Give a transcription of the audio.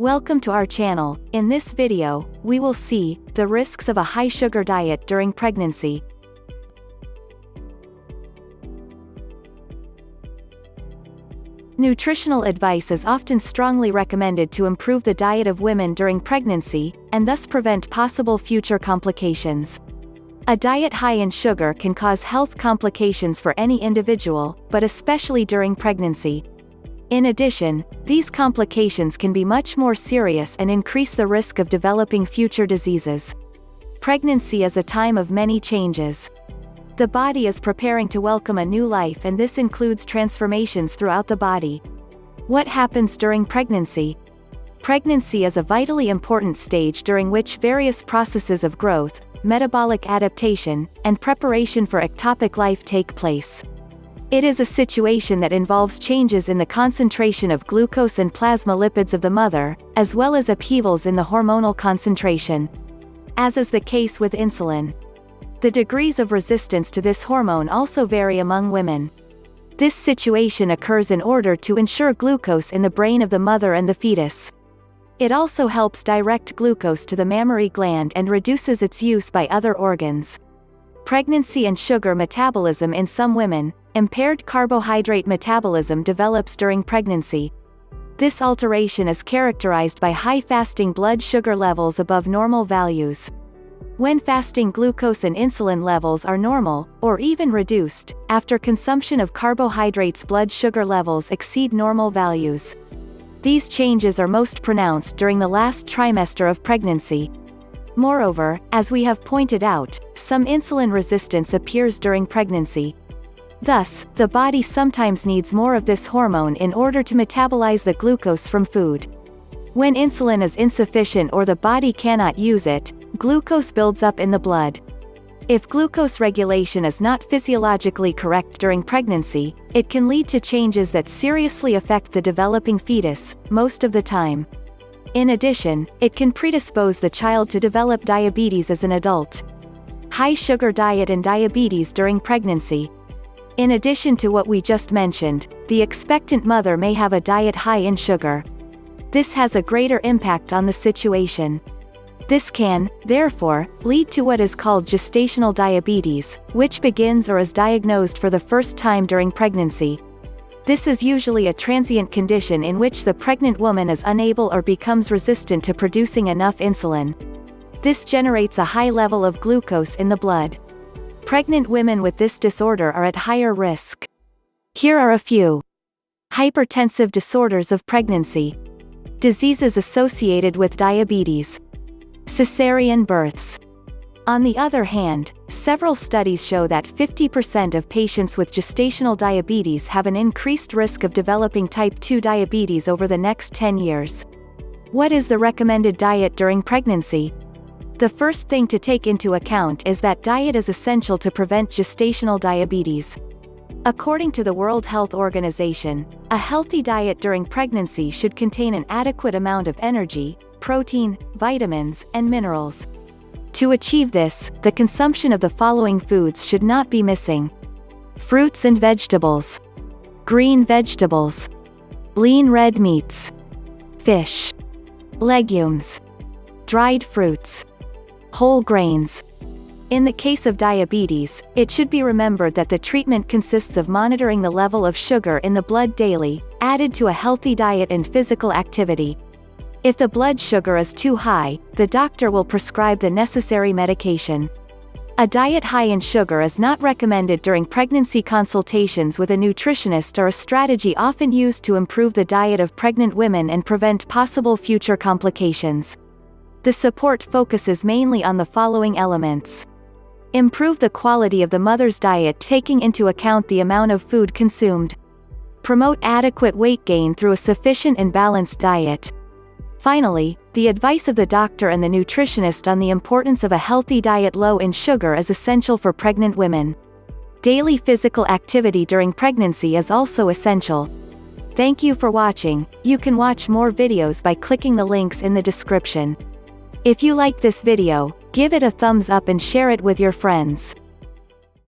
Welcome to our channel. In this video, we will see the risks of a high-sugar diet during pregnancy. Nutritional advice is often strongly recommended to improve the diet of women during pregnancy, and thus prevent possible future complications. A diet high in sugar can cause health complications for any individual, but especially during pregnancy. In addition, these complications can be much more serious and increase the risk of developing future diseases. Pregnancy is a time of many changes. The body is preparing to welcome a new life, and this includes transformations throughout the body. What happens during pregnancy? Pregnancy is a vitally important stage during which various processes of growth, metabolic adaptation, and preparation for ectopic life take place. It is a situation that involves changes in the concentration of glucose and plasma lipids of the mother, as well as upheavals in the hormonal concentration. As is the case with insulin. The degrees of resistance to this hormone also vary among women. This situation occurs in order to ensure glucose in the brain of the mother and the fetus. It also helps direct glucose to the mammary gland and reduces its use by other organs. Pregnancy and sugar metabolism. In some women, impaired carbohydrate metabolism develops during pregnancy. This alteration is characterized by high fasting blood sugar levels above normal values. When fasting glucose and insulin levels are normal, or even reduced, after consumption of carbohydrates blood sugar levels exceed normal values. These changes are most pronounced during the last trimester of pregnancy. Moreover, as we have pointed out, some insulin resistance appears during pregnancy. Thus, the body sometimes needs more of this hormone in order to metabolize the glucose from food. When insulin is insufficient or the body cannot use it, glucose builds up in the blood. If glucose regulation is not physiologically correct during pregnancy, it can lead to changes that seriously affect the developing fetus, most of the time. In addition, it can predispose the child to develop diabetes as an adult. High sugar diet and diabetes during pregnancy. In addition to what we just mentioned, the expectant mother may have a diet high in sugar. This has a greater impact on the situation. This can, therefore, lead to what is called gestational diabetes, which begins or is diagnosed for the first time during pregnancy. This is usually a transient condition in which the pregnant woman is unable or becomes resistant to producing enough insulin. This generates a high level of glucose in the blood. Pregnant women with this disorder are at higher risk. Here are a few. Hypertensive disorders of pregnancy. Diseases associated with diabetes. Cesarean births. On the other hand, several studies show that 50% of patients with gestational diabetes have an increased risk of developing type 2 diabetes over the next 10 years. What is the recommended diet during pregnancy? The first thing to take into account is that diet is essential to prevent gestational diabetes. According to the World Health Organization, a healthy diet during pregnancy should contain an adequate amount of energy, protein, vitamins, and minerals. To achieve this, the consumption of the following foods should not be missing: fruits and vegetables, green vegetables, lean red meats, fish, legumes, dried fruits, whole grains. In the case of diabetes, it should be remembered that the treatment consists of monitoring the level of sugar in the blood daily, added to a healthy diet and physical activity. If the blood sugar is too high, the doctor will prescribe the necessary medication. A diet high in sugar is not recommended during pregnancy. Consultations with a nutritionist are a strategy often used to improve the diet of pregnant women and prevent possible future complications. The support focuses mainly on the following elements. Improve the quality of the mother's diet taking into account the amount of food consumed. Promote adequate weight gain through a sufficient and balanced diet. Finally, the advice of the doctor and the nutritionist on the importance of a healthy diet low in sugar is essential for pregnant women. Daily physical activity during pregnancy is also essential. Thank you for watching. You can watch more videos by clicking the links in the description. If you like this video, give it a thumbs up and share it with your friends.